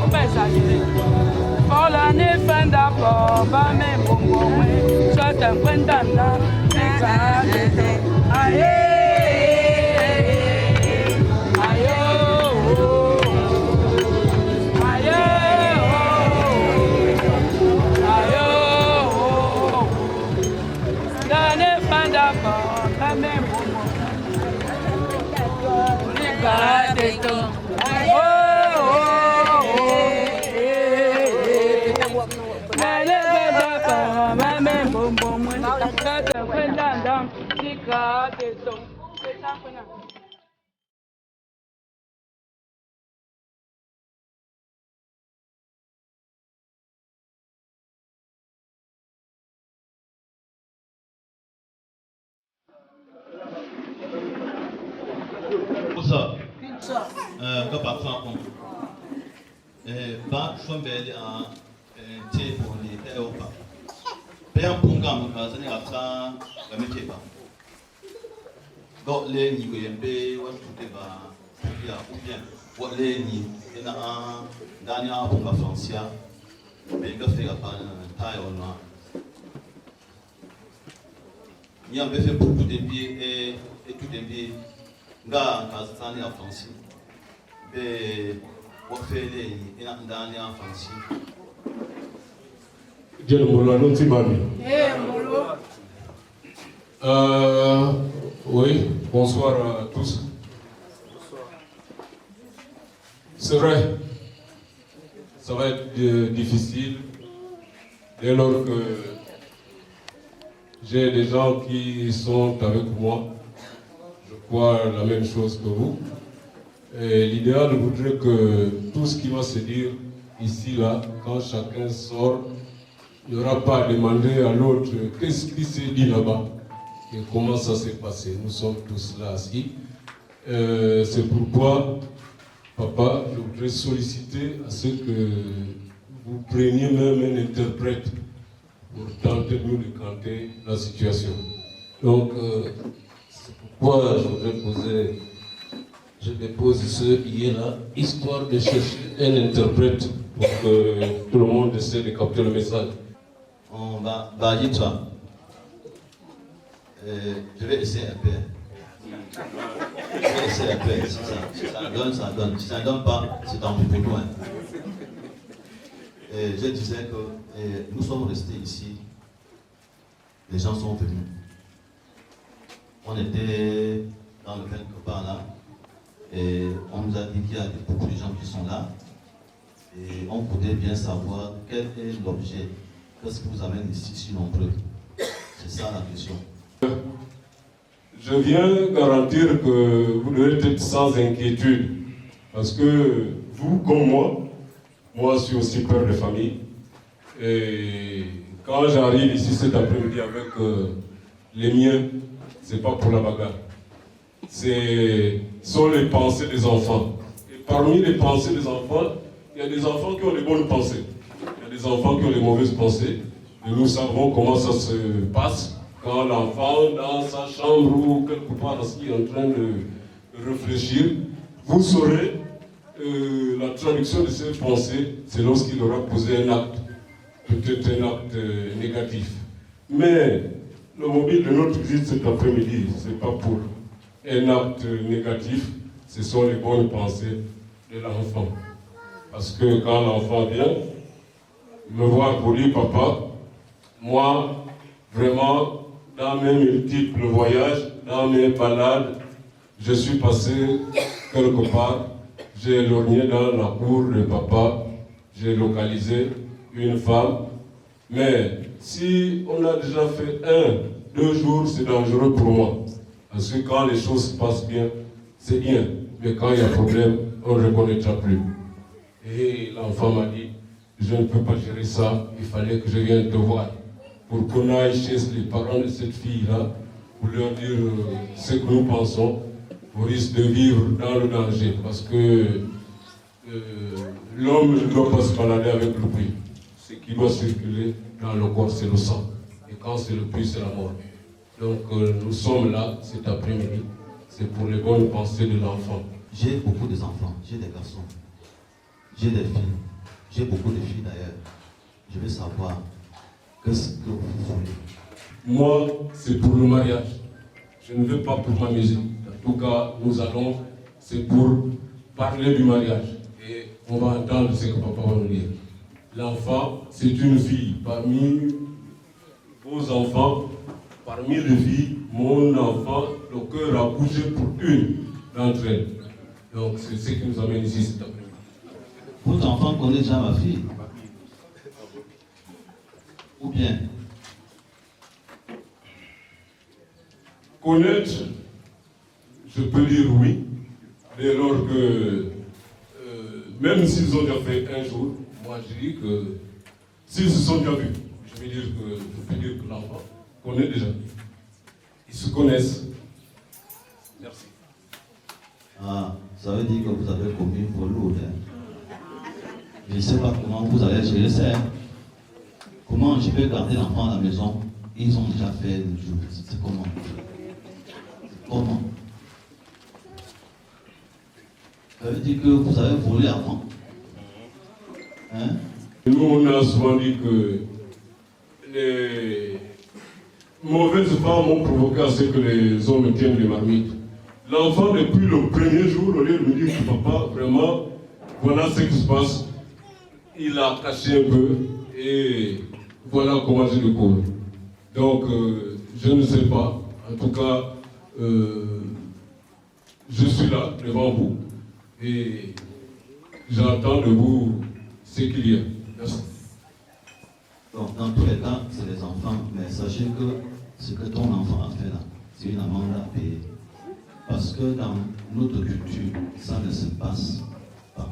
Faut pas exagérer. Pour l'année fin d'accord, va même bon bon, soit un point d'âne, exagéré. Aïe, aïe, aïe, aïe, l'année fin d'accord, va même bon bon, exagéré. Que parfois on bat chambelle à thé pour les théopas. Payant pour gamme, mais ce n'est pas ça, la métier pas. Donc les niveaux ou tout est bas, ou bien, ou les niveaux, il y a un dernier pour ma Francia, mais il fait la panne taille au noir. Il y a fait beaucoup de pieds et tout des pieds. Gars, quand c'est en France, et on fait les derniers en France. Oui, bonsoir à tous. C'est vrai, ça va être difficile dès lors que j'ai des gens qui sont avec moi. Je crois la même chose que vous. Et l'idéal voudrait que tout ce qui va se dire ici, là, quand chacun sort, il n'y aura pas à demander à l'autre qu'est-ce qui s'est dit là-bas et comment ça s'est passé. Nous sommes tous là assis. C'est pourquoi, papa, je voudrais solliciter à ce que vous preniez même un interprète pour tenter de nous décanter la situation. Donc, c'est pourquoi je voudrais je dépose ce billet-là, histoire de chercher un interprète pour que tout le monde essaie de capter le message. On va dire ça. Je vais essayer un peu. Je vais essayer un peu. Si ça donne, ça donne. Si ça ne donne pas, c'est tant pis pour toi. Je disais que nous sommes restés ici. Les gens sont venus. On était dans le quelque part là. Et on nous a dit qu'il y a beaucoup de gens qui sont là. Et on voudrait bien savoir quel est l'objet. Qu'est-ce qui vous amène ici si nombreux? C'est ça la question. Je viens garantir que vous devez être sans inquiétude. Parce que vous, comme moi je suis aussi père de famille. Et quand j'arrive ici cet après-midi avec les miens, c'est pas pour la bagarre. Sont les pensées des enfants. Et parmi les pensées des enfants, il y a des enfants qui ont les bonnes pensées. Il y a des enfants qui ont les mauvaises pensées. Et nous savons comment ça se passe quand l'enfant, dans sa chambre ou quelque part assis en train de réfléchir, vous saurez la traduction de ces pensées, c'est lorsqu'il aura posé un acte, peut-être un acte négatif. Mais le mobile de notre visite cet après-midi, ce n'est pas pour un acte négatif, ce sont les bonnes pensées de l'enfant. Parce que quand l'enfant vient me voir pour dire papa, moi, vraiment, dans mes multiples voyages, dans mes balades, je suis passé quelque part, j'ai lorgné dans la cour de papa, j'ai localisé une femme, mais si on a déjà fait 1-2 jours, c'est dangereux pour moi. Parce que quand les choses se passent bien, c'est bien. Mais quand il y a problème, on ne reconnaîtra plus. Et l'enfant m'a dit, je ne peux pas gérer ça, il fallait que je vienne te voir. Pour qu'on aille chez les parents de cette fille-là, pour leur dire ce que nous pensons, au risque de vivre dans le danger. Parce que l'homme ne doit pas se balader avec le puits. Ce qui doit circuler dans le corps, c'est le sang. Et quand c'est le puits, c'est la mort. Donc nous sommes là cet après-midi. C'est pour les bonnes pensées de l'enfant. J'ai beaucoup d'enfants, j'ai des garçons. j'ai des filles. J'ai beaucoup de filles d'ailleurs. Je veux savoir qu'est-ce que vous voulez. Moi, c'est pour le mariage. Je ne veux pas pour ma musique. En tout cas, nous allons, c'est pour parler du mariage. Et on va entendre ce que papa va nous dire. L'enfant, c'est une fille. Parmi vos enfants, parmi les filles, mon enfant, le cœur a bougé pour une d'entre elles. Donc, c'est ce qui nous amène ici cet après-midi. Votre enfant connaît déjà ma fille? Ou bien? Connaître, je peux dire oui, dès lors que, même s'ils ont déjà fait un jour, moi je dis que s'ils se sont déjà vus, je peux dire que l'enfant connaît déjà. Ils se connaissent. Merci. Ah, ça veut dire que vous avez commis une faute lourde. Je ne sais pas comment vous allez gérer ça. Comment je peux garder l'enfant à la maison? Ils ont déjà fait le jour. C'est comment? Comment? Ça veut dire que vous avez volé avant. Hein? Nous, on a souvent dit que les mauvaises femmes ont provoqué à ce que les hommes tiennent les marmites. L'enfant, depuis le premier jour, au lieu de me dire que papa, vraiment, voilà ce qui se passe, il a caché un peu et voilà comment je découvre. Donc, je ne sais pas. En tout cas, je suis là devant vous et j'entends de vous ce qu'il y a. Merci. Donc, dans tous les cas, c'est les enfants, mais sachez que ce que ton enfant a fait là, c'est une amende à payer. Parce que dans notre culture, ça ne se passe pas.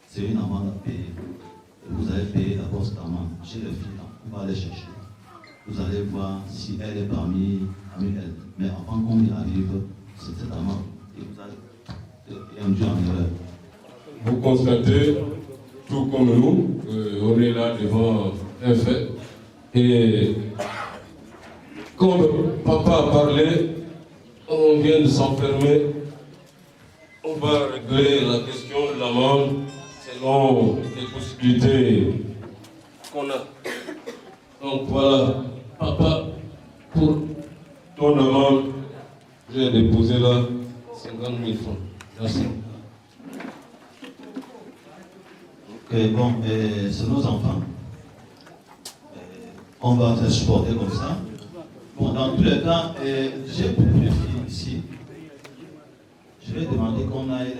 C'est une amende à payer. Vous allez payer d'abord cette amende. Chez les filles, là, on va aller chercher. Vous allez voir si elle est parmi elles. Mais avant qu'on y arrive, c'est cette amende. Et vous allez induire en erreur. Vous constatez, tout comme nous, on est là devant un fait. Et comme papa a parlé, on vient de s'enfermer. On va régler la question de l'amende selon les possibilités qu'on a. Donc voilà, papa, pour ton amende, j'ai déposé là 50 000 francs. Merci. Ok, bon, c'est nos enfants. On va se supporter comme ça. Bon, dans tous les cas, j'ai beaucoup de filles ici. Je vais demander qu'on aille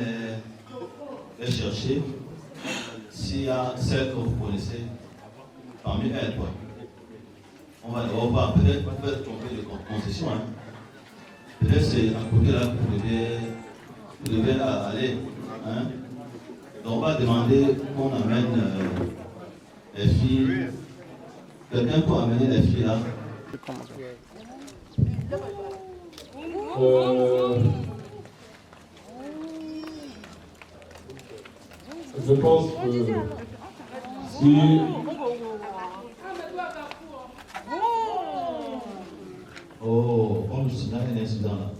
les chercher. S'il y a celles que vous connaissez, parmi elles, quoi. On va d'abord voir, peut-être vous pouvez tromper de concession. Hein. Peut-être c'est à côté là que vous devez aller. Hein. Donc on va demander qu'on amène les filles. Quelqu'un peut amener les filles là. Je pense que si oh, on nous signale un incident là.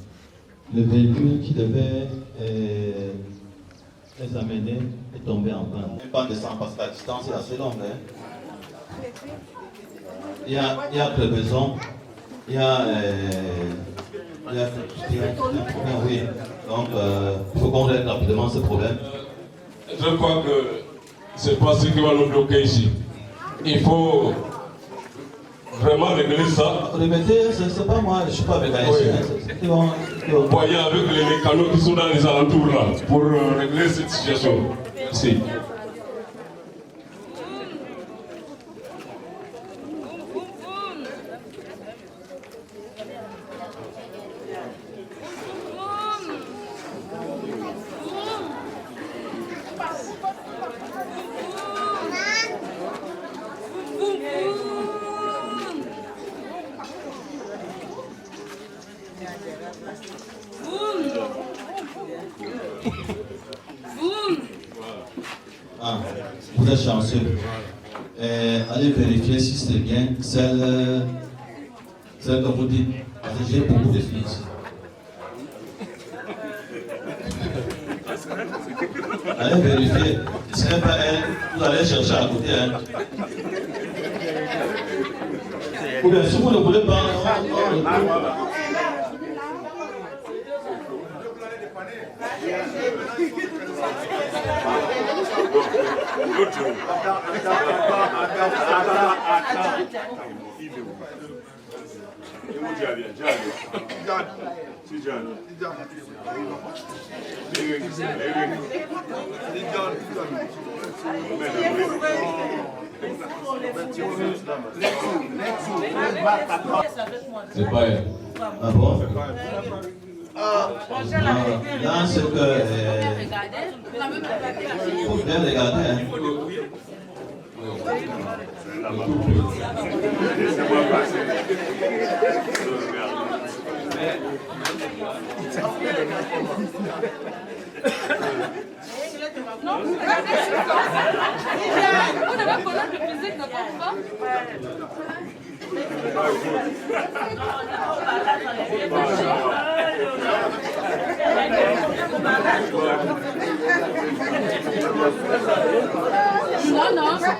Le véhicule qui devait les amener est tombé en panne. Pas de sang parce que la distance est assez longue. Hein. Il y a crevaison, il y a oui. Donc, il faut qu'on règle rapidement ce problème. je crois que c'est pas ce qui va nous bloquer ici. Il faut vraiment régler ça. Remettez, c'est pas moi, je suis pas mécanicien. Voyez avec les mécanos qui sont dans les alentours là pour régler cette situation. Merci. Ah, vous êtes chanceux. Allez vérifier si c'est bien celle que vous dites. Parce que j'ai beaucoup de filles ici. Allez vérifier. Si ce n'est pas elle, vous allez chercher à côté. Hein. Ou bien si vous ne voulez pas, c'est pas elle. Ah bon? Là, c'est que. Il faut bien regarder. Hein. Laissez-moi passer. Non, vous devez connaître le physique de ton femme. Non, non. C'est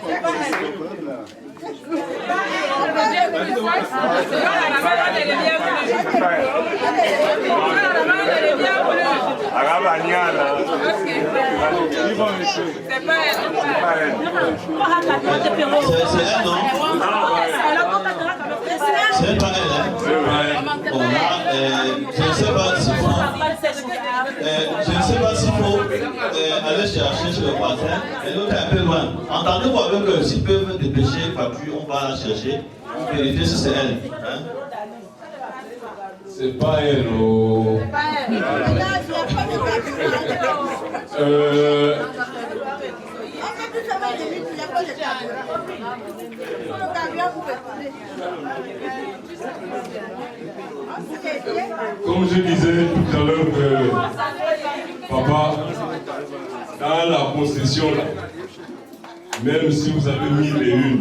pas elle. C'est elle, non? C'est pas elle, hein? Bon, là, je ne sais pas s'il faut. Je ne sais pas s'il faut aller chercher chez le voisin. Et l'autre est un peu loin. Entendez-vous avec eux, s'ils peuvent dépêcher voiture, on va la chercher. Pour vérifier si c'est elle. Hein? C'est pas elle. Oh. C'est pas elle. Comme je disais tout à l'heure que papa, dans la concession là, même si vous avez 1001,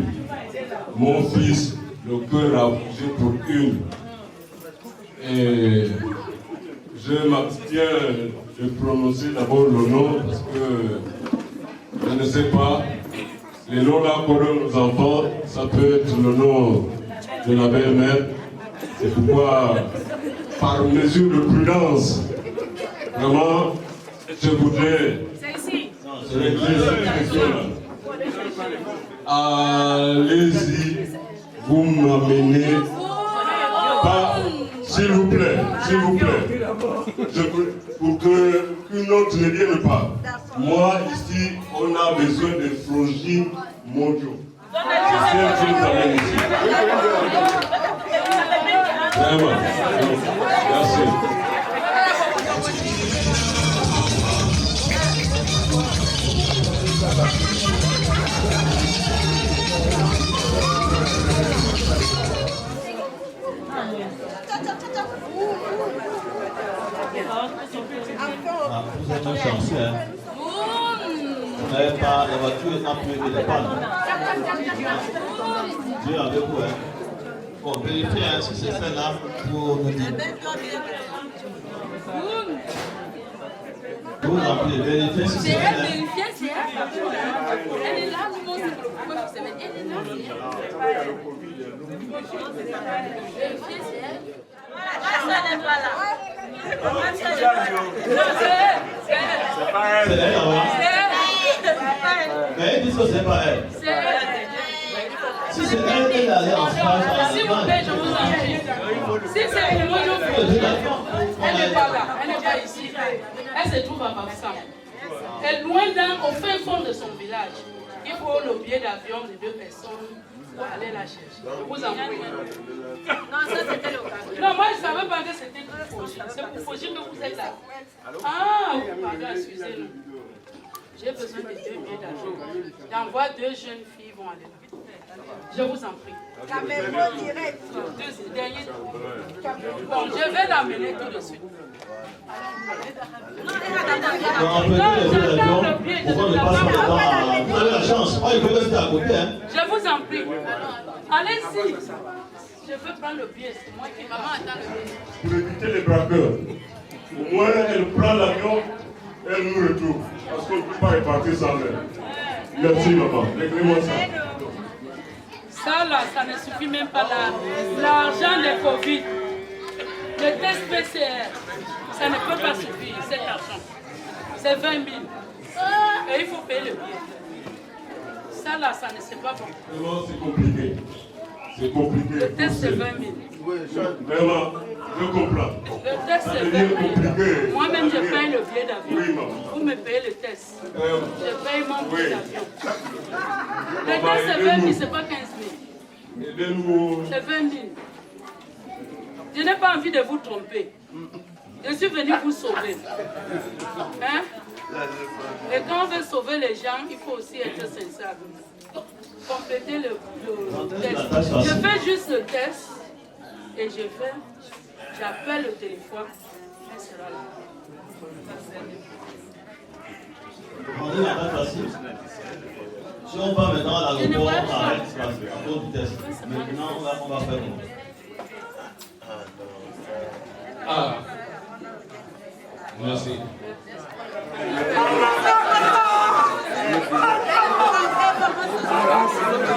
mon fils, le cœur a bougé pour une. Et je m'abstiens de prononcer d'abord le nom parce que je ne sais pas, les noms là qu'on donne aux enfants, ça peut être le nom de la belle-mère. C'est pourquoi, par mesure de prudence, vraiment, je voudrais régler cette question-là. Allez-y, vous m'amenez pas. S'il vous plaît, pour qu'une autre ne vienne pas. Moi, ici, on a besoin de frangines mondiaux. C'est un truc d'amener ici. Vraiment. Merci. Ah, vous êtes un chanceux, hein? Vous n'avez pas, la voiture n'a plus de panne. Dieu avec vous, hein? Bon, vérifiez hein, si c'est celle-là pour nous dire. Vous appelez, vérifiez si c'est C'est elle, elle. vérifiez, c'est elle. Elle est là, nous montrons le pourquoi vous savez. Elle est là, vérifiez, c'est elle. C'est elle là-bas. Mais ils disent que c'est pas elle. Si c'est elle, elle est allée en France. S'il vous plaît, je vous en prie. Si c'est pour moi, je vous elle n'est pas là, elle n'est pas ici. Elle se trouve à Bafsa. Elle est loin au fin fond de son village. Il faut le billet d'avion de 2 personnes pour aller la chercher. Vous en prie. Non, ça c'était le cas. Non, moi je ne savais pas que c'était pour Fauchir. C'est pour Fauchir que vous êtes là. Ah, pardon, excusez-nous. J'ai besoin de 2 billets d'avion. J'envoie 2 jeunes filles vont aller là. Je vous en prie. Caméra direct. Dernier tour. Bon, je vais l'amener tout de suite. Donc, on peut dire les avions, pourquoi ne pas se mettre dans. Vous avez la chance. Oh, il peut rester à côté, hein. Je vous en prie. Allez-y. Je veux prendre le billet. C'est moi qui maman attend le billet. Pour éviter les braqueurs, au moins elle prend l'avion elle nous retrouve. Parce qu'on ne peut pas répartir sans elle. Merci maman, réglez-moi ça. Ça là, ça ne suffit même pas là. L'argent de Covid, le test PCR, ça ne peut pas suffire, cet argent. C'est 20 000. Et il faut payer le billet. Ça là, ça ne c'est pas bon. Vraiment, c'est compliqué. C'est compliqué. Le test c'est 20 000. Vraiment, je comprends. Le test c'est 20 000. Moi-même, je paye le billet d'avion. Oui, maman. Vous me payez le test. Je paye mon billet d'avion. Le Maman, test c'est 20 000, c'est pas 15 000. Aidez-nous. C'est 20 000. Je n'ai pas envie de vous tromper. Je suis venu vous sauver. Hein? Et quand on veut sauver les gens, il faut aussi être sincère. Compléter le test. Je fais juste le test et j'appelle le téléphone. Elle sera là. Demandez la date facile. Si on va maintenant à l'aéroport, on arrête à cause du test. Maintenant, on va faire comment? Ah. Merci.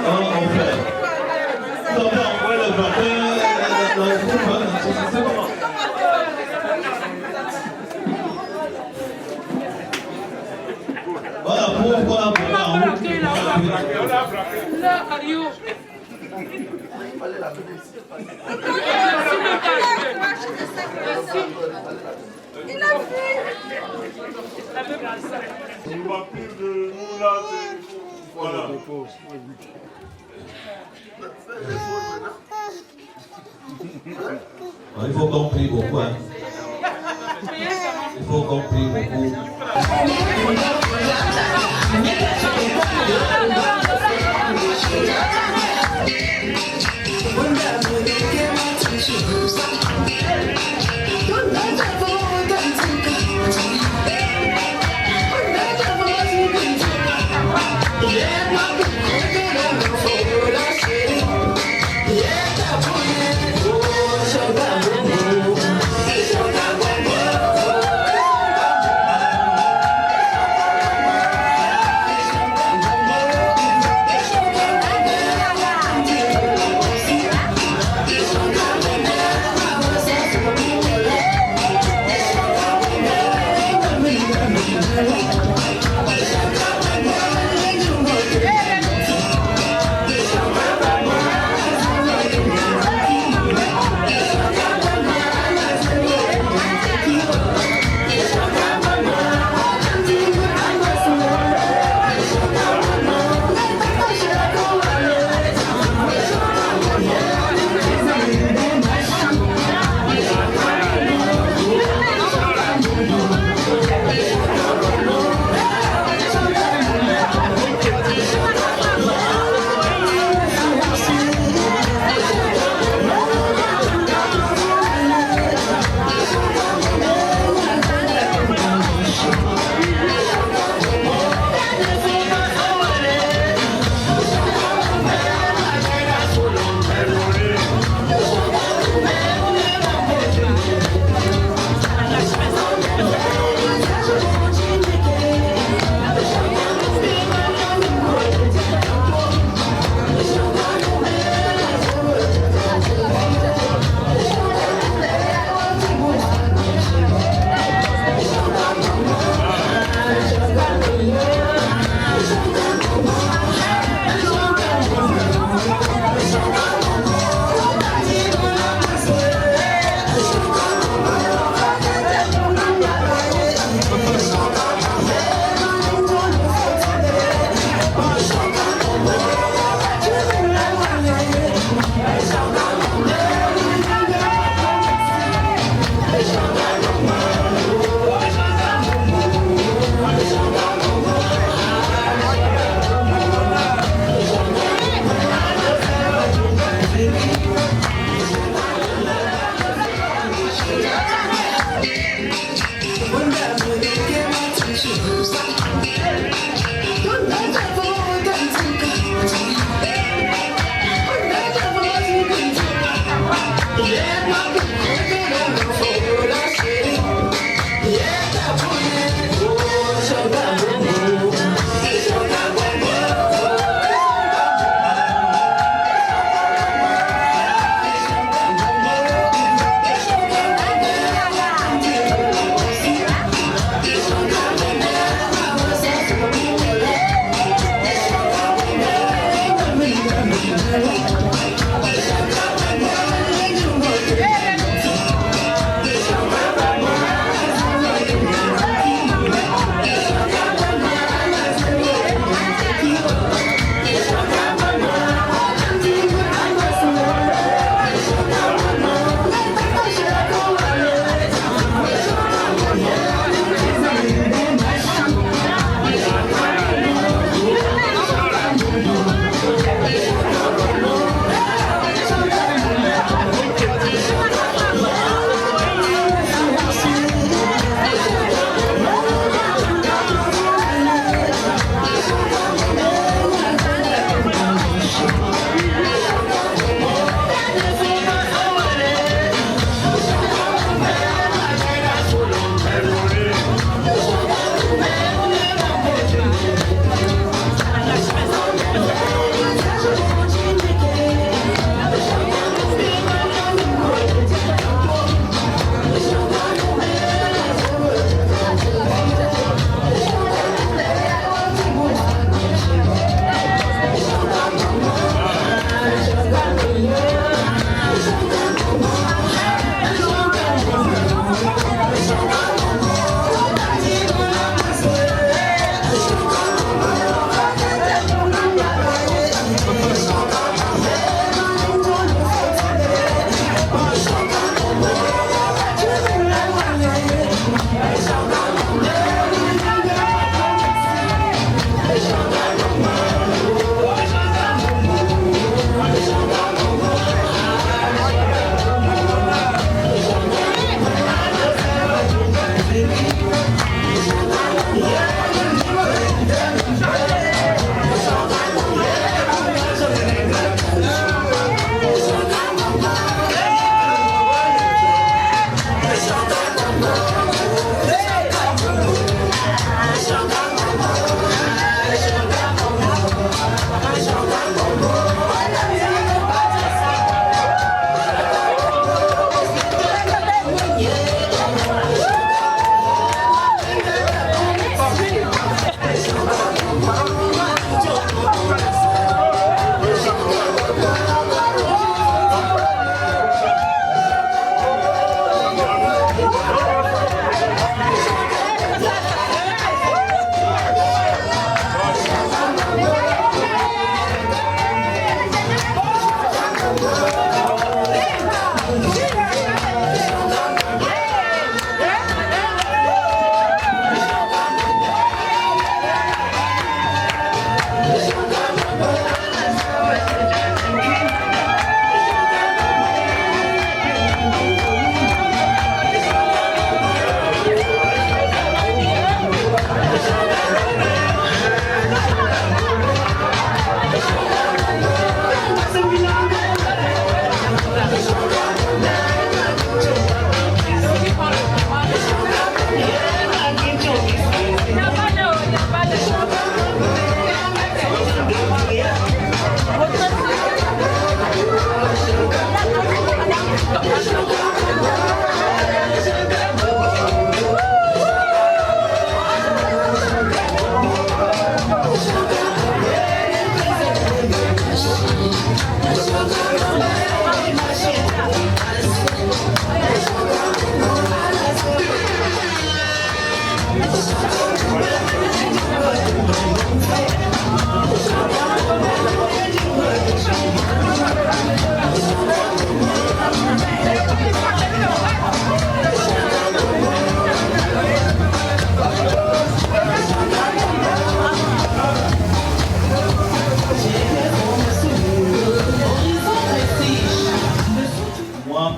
On fait. Vous avez envoyé le vaccin dans le groupe, c'est comment? Voilà, pourquoi on a braqué Là, Cario. Il a vu. Le papier de nous là, c'est... Voilà. Il faut qu'on prie beaucoup. Hein. Il faut qu'on prie beaucoup.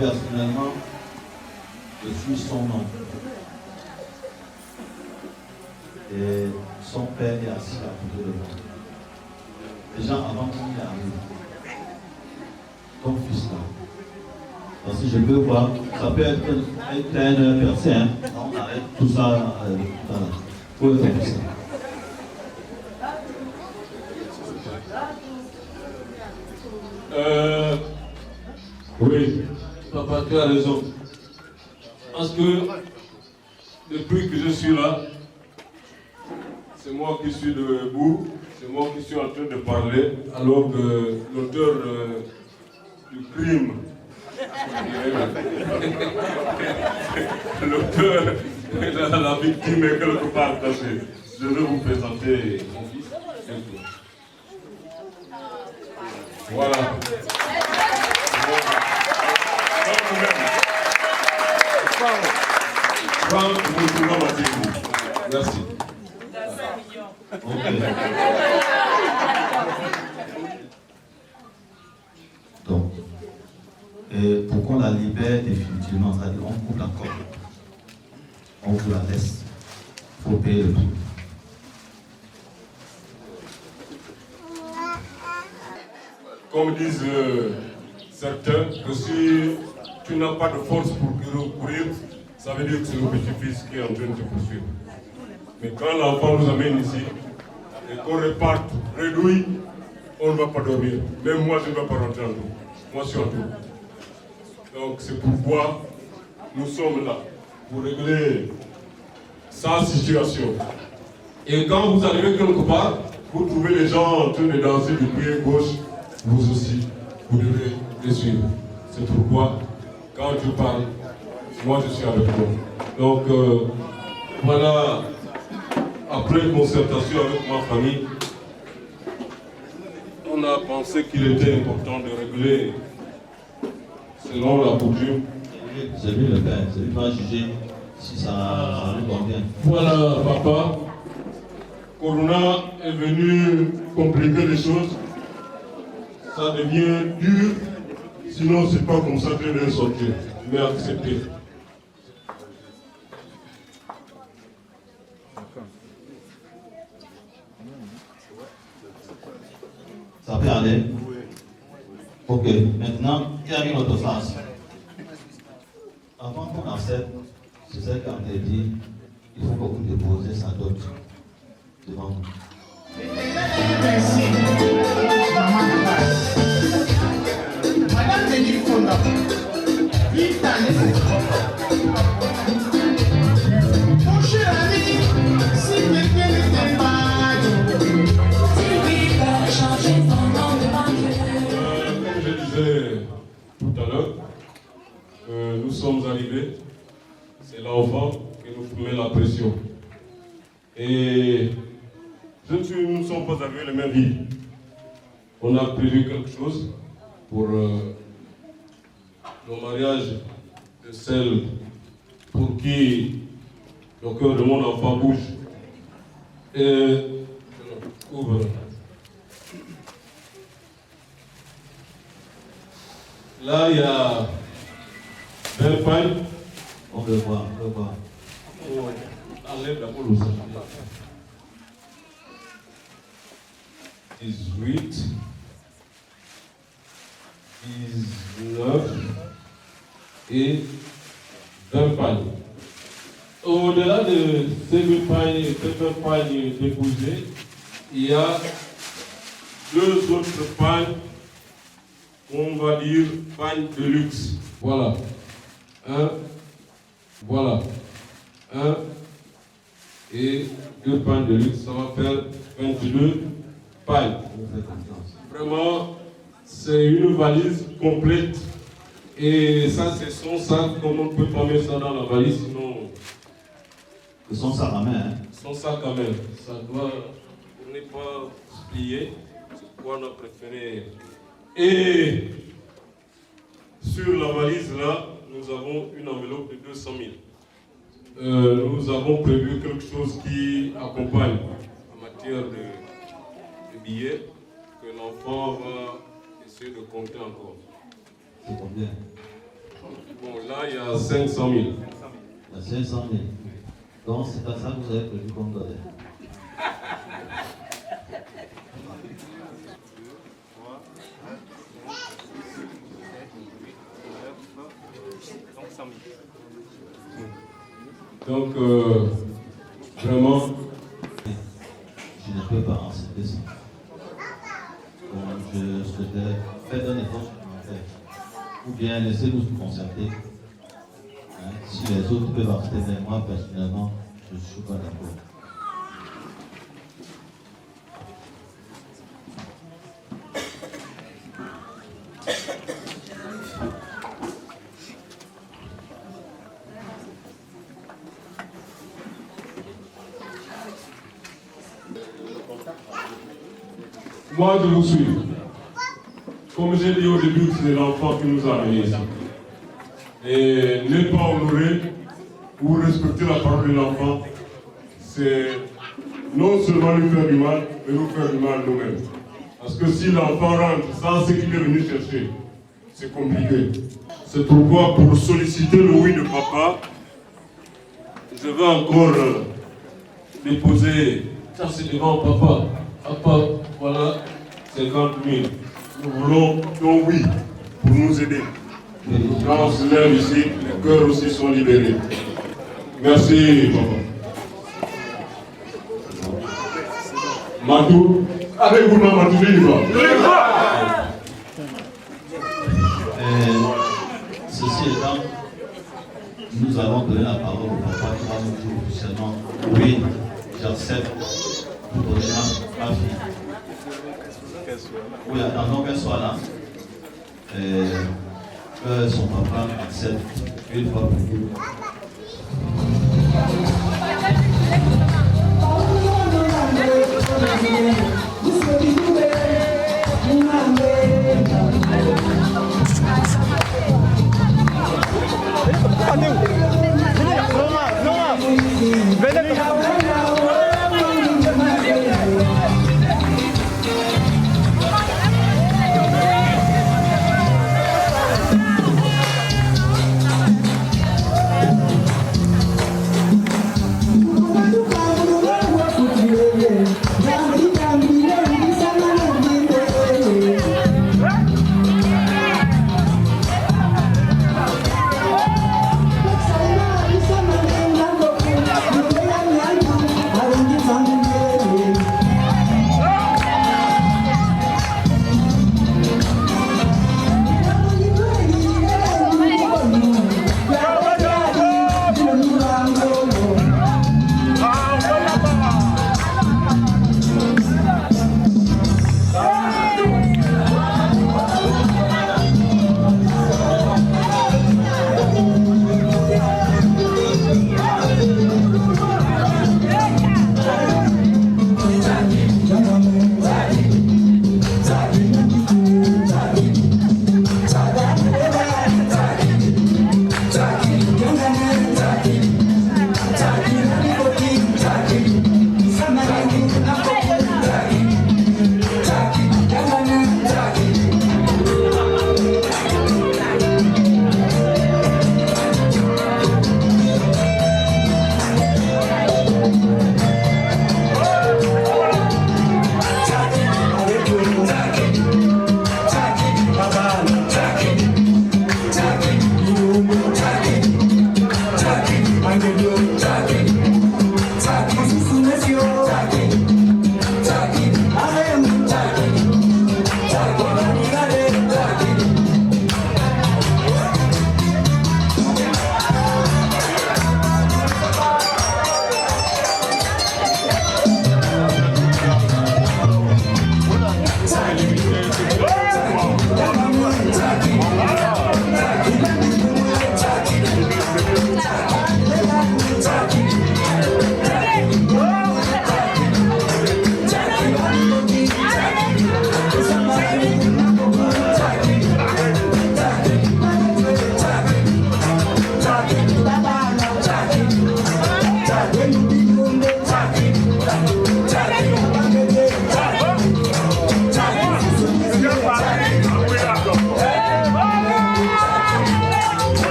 personnellement, je suis son oncle. Et son père est assis à côté de moi. Déjà avant qu'il arrive, ton fils là. Parce que je peux voir, ça peut être un percé, hein. On arrête tout ça. Voilà. Où est ton fils là? Oui, papa, tu as raison. Parce que depuis que je suis là, c'est moi qui suis debout, c'est moi qui suis en train de parler, alors que l'auteur du crime, l'auteur, la victime est quelque part cachée. Je vais vous présenter mon fils. Voilà. Franck Moutoula Matékou. Merci. Donc, pour qu'on la libère définitivement, c'est-à-dire on coupe la corde, on vous la laisse, il faut payer le prix. Comme disent certains, que si tu n'as pas de force pour courir, ça veut dire que c'est le petit-fils qui est en train de te poursuivre. Mais quand l'enfant nous amène ici, et qu'on reparte réduit, on ne va pas dormir. Même moi, je ne vais pas rentrer en tout. Moi, je suis en tout. Donc, c'est pourquoi nous sommes là, pour régler sa situation. Et quand vous arrivez quelque part, vous trouvez les gens en train de danser du pied gauche, vous aussi, vous devez les suivre. C'est pourquoi, quand je parle, moi je suis avec vous. Donc, voilà, après concertation avec ma famille, on a pensé qu'il était important de régler selon la coutume. C'est lui le père, c'est lui qui va juger si ça lui convient. Voilà, papa. Corona est venu compliquer les choses. Ça devient dur. Sinon, c'est pas comme ça que je vais sortir. Je vais accepter. Ça peut aller? Ok, maintenant, il y a une autre phase. Avant qu'on accepte, c'est ça qu'on t'a dit, il faut que vous déposiez sa dot devant nous. Madame Denis Fonda, vive ta mon cher ami, si quelqu'un n'était pas Comme je disais tout à l'heure, nous sommes arrivés, c'est l'enfant qui nous met la pression. Et nous ne sommes pas arrivés les mains vides. On a prévu quelque chose pour le mariage de celle pour qui le cœur de mon enfant bouge. Et je ouvre. Là, il y a 20 pailles. On peut voir, on peut voir. Enlève d'abord le sang. 18, 19 et 20 pailles. Au-delà de ces 20 pailles déposées, il y a 2 autres pailles, on va dire pailles de luxe. Voilà. Voilà. 1 et 2 pailles de luxe, ça va faire 22 pailles. Vraiment, c'est une valise complète. Et ça, c'est son sac. Comme on ne peut pas mettre ça dans la valise, sinon. C'est son sac à main, hein? Son sac à main. Ça doit, pour ne pas se plier. C'est pourquoi on a préféré. Et sur la valise là, nous avons une enveloppe de 200 000. Nous avons prévu quelque chose qui accompagne en matière de billets que l'enfant va essayer de compter encore. C'est combien? Bon, là, il y a 500 000. Il y a 500 000. Donc, c'est pas ça que vous avez prévu comme donner. Donc, vraiment, je ne peux pas accepter ça. Donc, je souhaiterais faire un effort supplémentaire. Ou bien laissez-nous nous concerter. Hein, si les autres peuvent accepter, mais moi, personnellement, je ne suis pas d'accord. Moi, je vous suis. Comme j'ai dit au début, c'est l'enfant qui nous a amenés ici. Et ne pas honorer ou respecter la parole de l'enfant, c'est non seulement lui faire du mal, mais nous faire du mal nous-mêmes. Parce que si l'enfant rentre sans ce qu'il est venu chercher, c'est compliqué. C'est pourquoi, pour solliciter le oui de papa, je vais encore déposer, ça c'est devant papa. Papa, voilà, 50 000. Nous voulons ton oui pour nous aider. Quand on se lève ici, les cœurs aussi sont libérés. Merci, papa. Matou, avec vous, Matou, ceci étant, nous allons donner la parole au papa qui va nous dire officiellement oui, j'accepte pour donner ma fille. Oui, attendons qu'elle soit là. Que son papa accepte une fois pour toutes.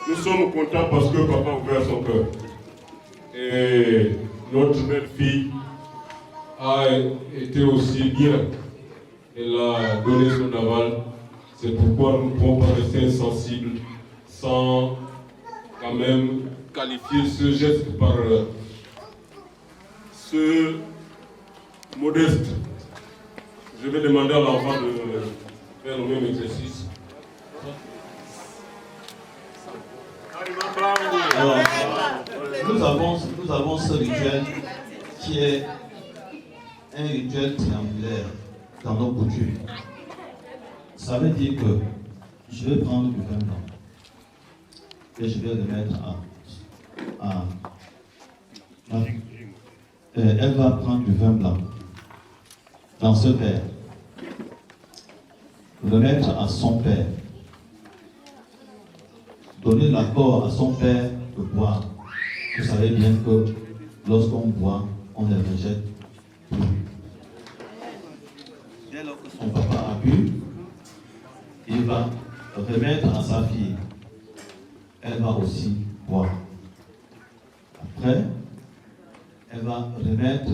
Nous sommes contents parce que papa a ouvert son cœur. Et notre belle-fille a été aussi bien. Elle a donné son aval. C'est pourquoi nous ne pouvons pas rester insensibles sans quand même qualifier ce geste par ce modeste. Je vais demander à l'enfant de faire le même exercice. Alors, nous avons ce rituel qui est un rituel triangulaire dans nos coutumes. Ça veut dire que je vais prendre du vin blanc et je vais le mettre elle va prendre du vin blanc dans ce verre, le mettre à son père, donner l'accord à son père de boire. Vous savez bien que lorsqu'on boit, on ne rejette plus. Dès lors que son papa a bu, il va remettre à sa fille. Elle va aussi boire. Après, elle va remettre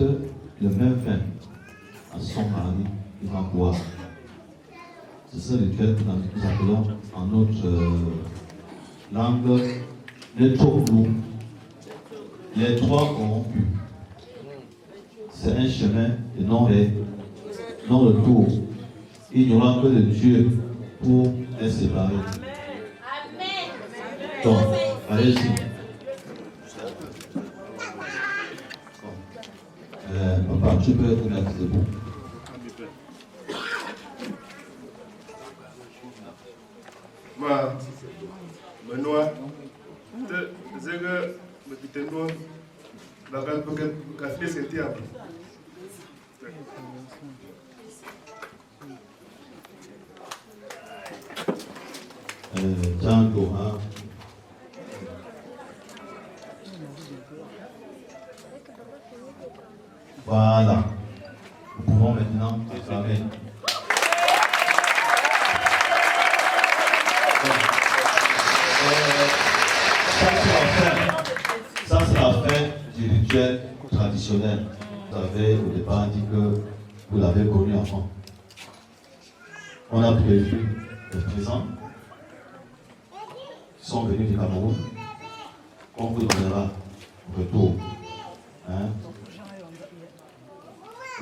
le même vin à son mari, il va boire. C'est ce rituel que nous appelons en notre langue le Tchoklou. Les trois auront bu. C'est un chemin de non-retour. Il n'y aura que le Dieu pour les séparer. Donc, allez-y. Papa, tu peux te mettre debout. Benoît, Zega, le Pitendo, la grande café, c'était un peu. Django, hein. Voilà. Nous pouvons maintenant acclamer. Ça, c'est la fin du rituel traditionnel. Vous avez au départ dit que vous l'avez connu avant. On a prévu les présents qui sont venus du Cameroun, qu'on vous donnera au retour. Hein?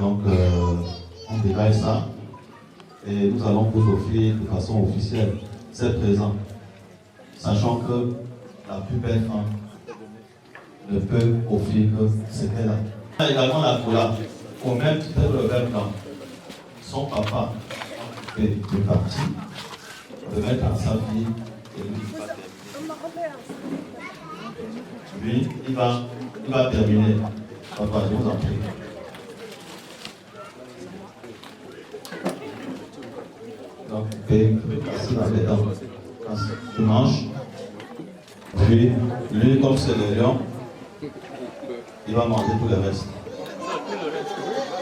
Donc, on détaille ça et nous allons vous offrir de façon officielle ces présents, sachant que la plus belle femme ne peut offrir que ce qu'elle a. Il y a également la cola, au même titre que le verre blanc. Son papa est parti, de mettre à sa fille et lui, il va terminer. Papa, je vous en prie. Donc, vous pouvez passer dans les dents. Tu manges. Puis, lui, comme c'est le lion, il va manger tout le reste.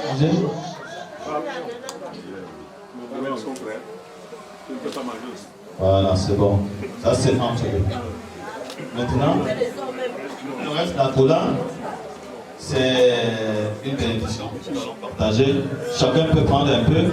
Mangez. Voilà, c'est bon. Ça, c'est entre eux. Maintenant, le reste de la cola, c'est une bénédiction. Nous allons partager. Chacun peut prendre un peu.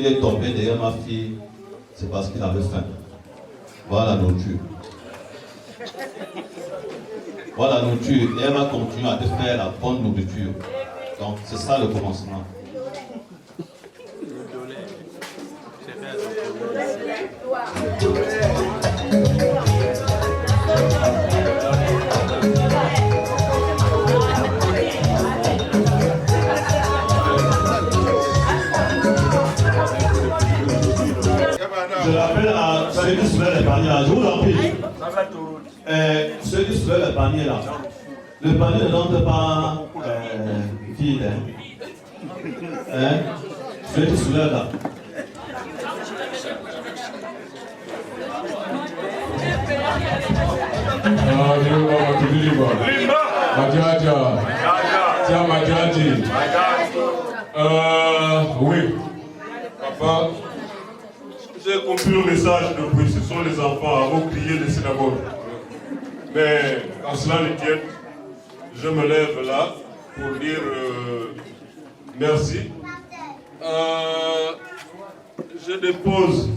est tombé derrière ma fille, c'est parce qu'il avait faim. Voilà la nourriture. Voilà la nourriture. Et elle va continuer à te faire la bonne nourriture. Donc c'est ça le commencement. Je rappelle à ceux qui soulèvent les paniers là, je vous en prie. Ceux qui soulèvent les paniers là, le panier ne rentre pas vide. Ceux qui soulèvent là. Oui, papa, j'ai compris le message depuis, ce sont les enfants à replier les synagogues. Mais à cela ne tienne, je me lève là pour dire merci. Je dépose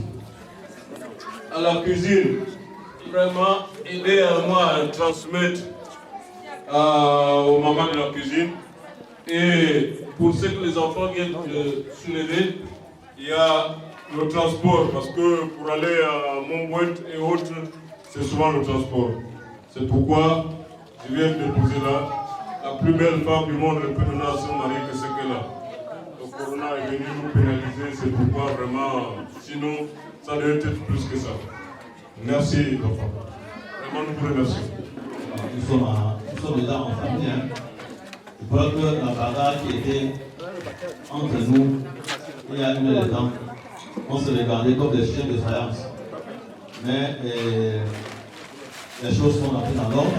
à la cuisine, vraiment aider à moi à transmettre aux mamans de la cuisine. Et pour ce que les enfants viennent de soulever, il y a le transport, parce que pour aller à Montbouet et autres, c'est souvent le transport. C'est pourquoi je viens de déposer là. La plus belle femme du monde ne peut donner à son mari que ce qu'elle a. Le corona est venu nous pénaliser, c'est pourquoi vraiment, sinon, ça devait être plus que ça. Merci, l'enfant. Vraiment, nous vous remercions. Nous sommes déjà en famille. Je crois que la bagarre qui était entre nous, il y a une heure de temps, on se regardait comme des chiens de faïence. Mais les choses sont entrées dans l'ordre.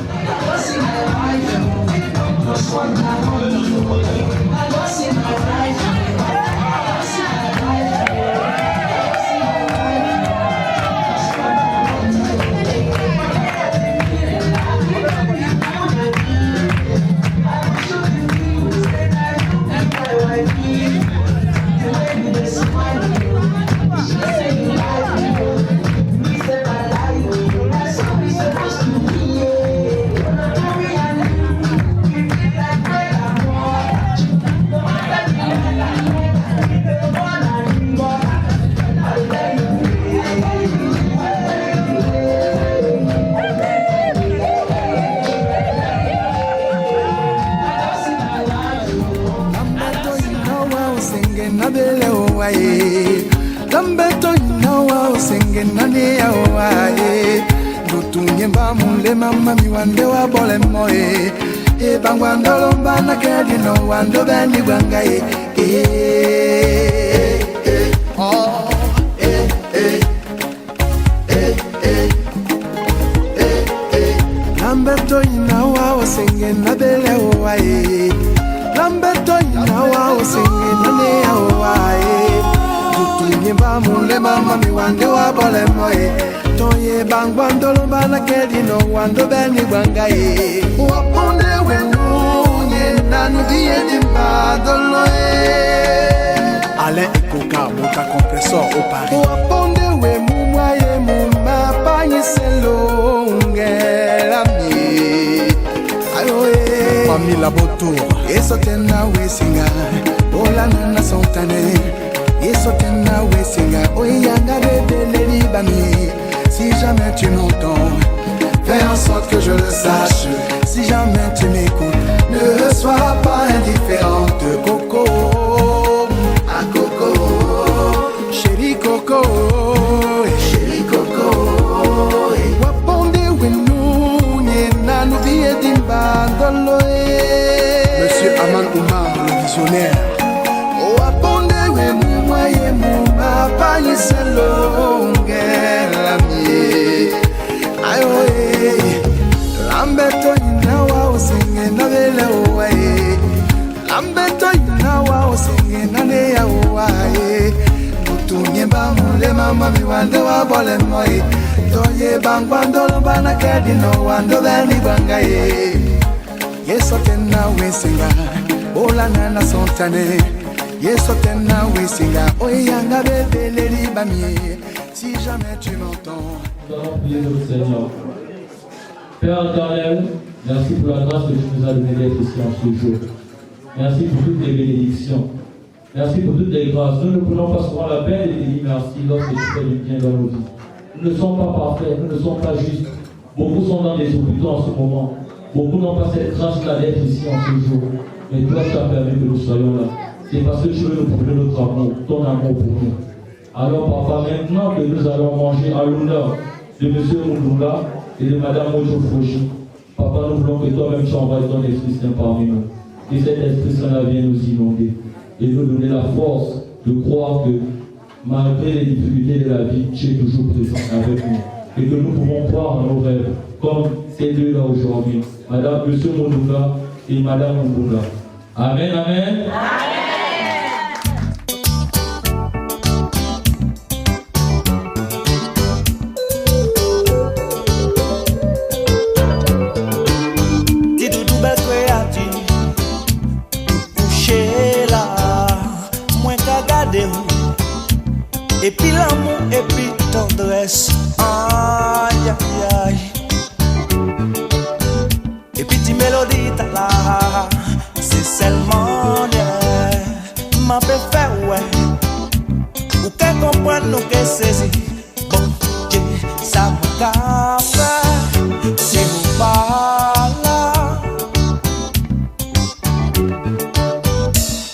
Lambeto inawa usenge nane ya oae Dutunye mba mule mama mi wande wa bole moe E bangwando lomba na kedi no wando beni wangae Oh Lambeto inawa usenge nabele oae Lambeto inawa usenge nane ya oae Nyimba mule mama mi wande wa bole moe Toye bangwando lomba na kedi no wando beni wangae Waponde wenye nanu diye dimba doloe Alain Ekoka, monta compresseur au Paris. Waponde we mumwaye muma panyi selonge lami Ayoe Famille Labotour. Eso tena we singa Ola nana sontane Eso tena we singa Oyanga bebe leli bami Si jamais tu m'entends fais en sorte que je le sache Si jamais tu m'écoutes ne sois pas indifférente Coco à Coco Chéri Coco Chéri Coco Waponde wenu Nyena nubiye dimba doloe Monsieur Aman Oumar, le visionnaire. Waponde wenu mwaye muma panyi selonge lami Ayoe Lambeto inawa usenge nabele oae Lambeto inawa usenge nane ya oae Dutunye mba mule mama mi wande wa bole moe Toye bangwando lomba na kedi no wando beni wangae Yeso tena we singa Ola nana sontane Yeso tena wesinga oyanga bébé libami. Si jamais tu m'entends. Nous allons prier notre Seigneur. Père éternel, merci pour la grâce que tu nous as donnée d'être ici en ce jour. Merci pour toutes les bénédictions. Merci pour toutes les grâces. Nous ne prenons pas souvent la peine de te dire merci lorsque tu fais du bien dans nos vies. Nous ne sommes pas parfaits, nous ne sommes pas justes. Beaucoup sont dans des hôpitaux en ce moment. Beaucoup n'ont pas cette grâce-là d'être ici en ce jour. Mais toi, tu as permis que nous soyons là. C'est parce que tu veux nous prouver notre amour, ton amour pour nous. Alors, papa, maintenant que nous allons manger à l'honneur de M. Mouloula et de Mme Mojo Fouchi, papa, nous voulons que toi-même tu envoies ton Esprit Saint parmi nous. Et cet Esprit Saint-là vienne nous inonder et nous donner la force de croire que malgré les difficultés de la vie, tu es toujours présent avec nous. Et que nous pouvons croire en nos rêves, comme ces deux-là aujourd'hui, Madame, M. Mouloula et Mme Mouloula. Amen, amen. Amen. Et puis l'amour, et puis tendresse, aïe aïe aïe. Et puis ti mélodie ta là, c'est seulement m'a fait faire ouais. Ou qu'elle comprenne nous qu'elle saisit, bon Dieu, ça m'a fait, c'est nous pas là.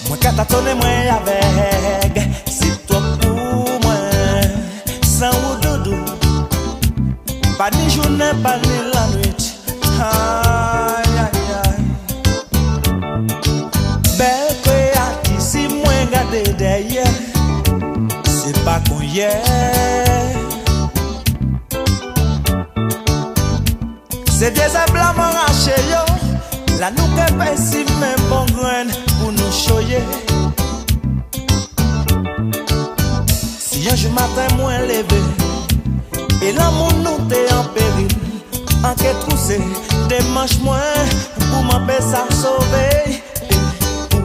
Moi qu'à t'attendre moi avec. Pas ni journée, pas ni la nuit. Aïe, aïe, aïe. Belle créative, si moi regardé derrière, c'est pas qu'on y est. C'est des blancs arrachés, yo. La nous qu'elle si même bon grain pour nous choyer. Si un jour matin, moins levé. Et l'amour nous t'est en péril, en quête troussée, des manches moins, pour m'empêcher ça sauver. Et pour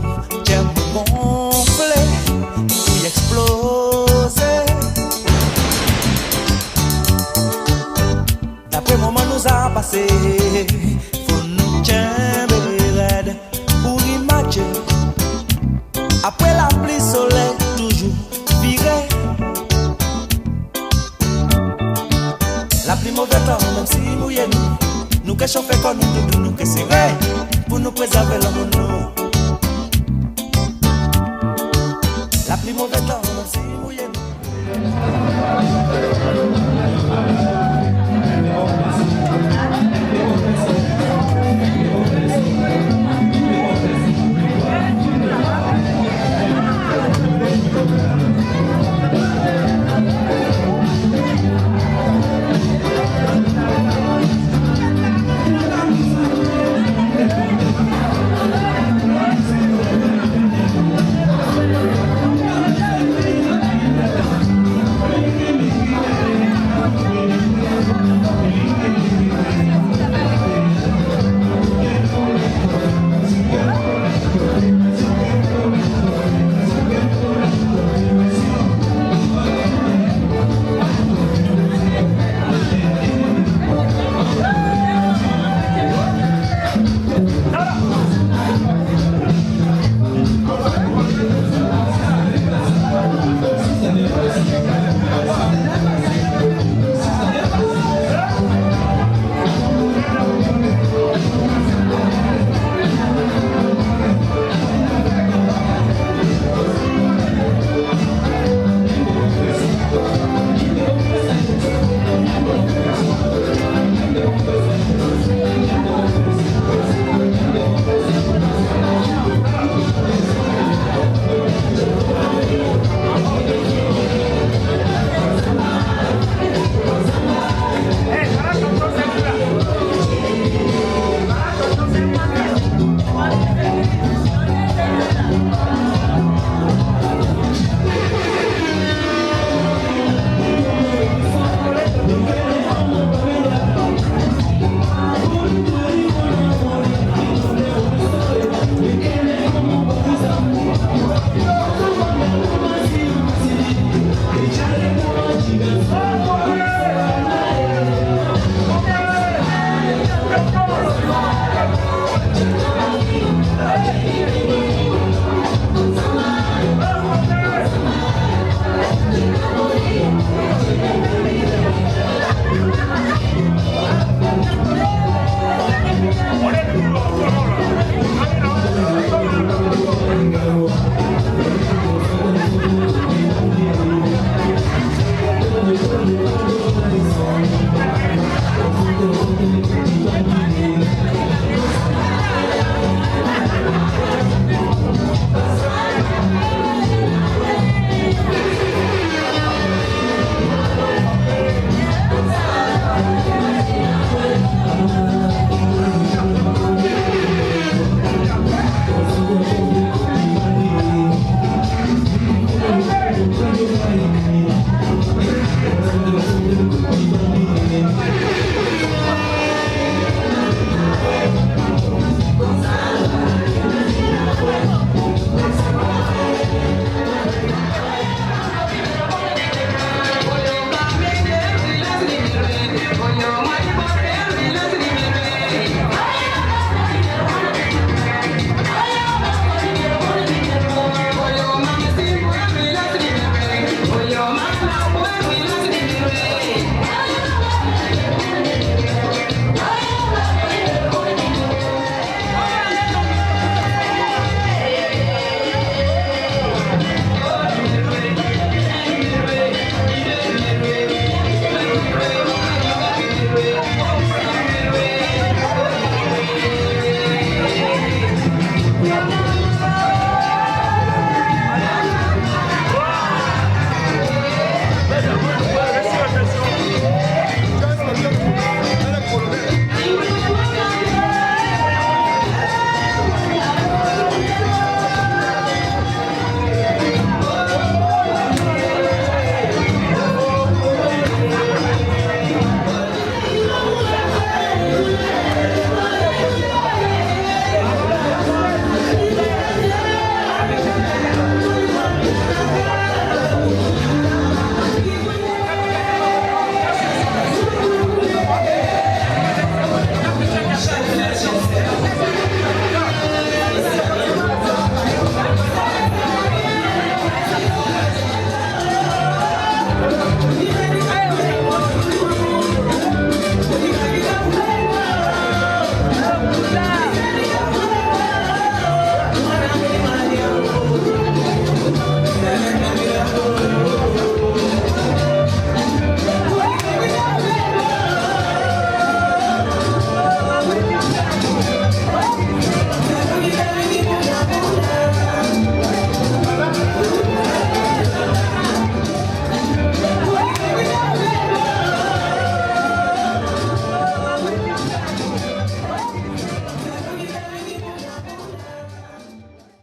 j'aime gonfler, pour exploser. D'après moment nous a passé, faut nous tiendre raide pour imaginer. Après la pluie soleil, toujours viré. La plus mauvaise temps, même si mouillé nous que chauffer comme nous que serré pour nous préserver l'amour. La plus mauvaise temps, même si mouillé nous.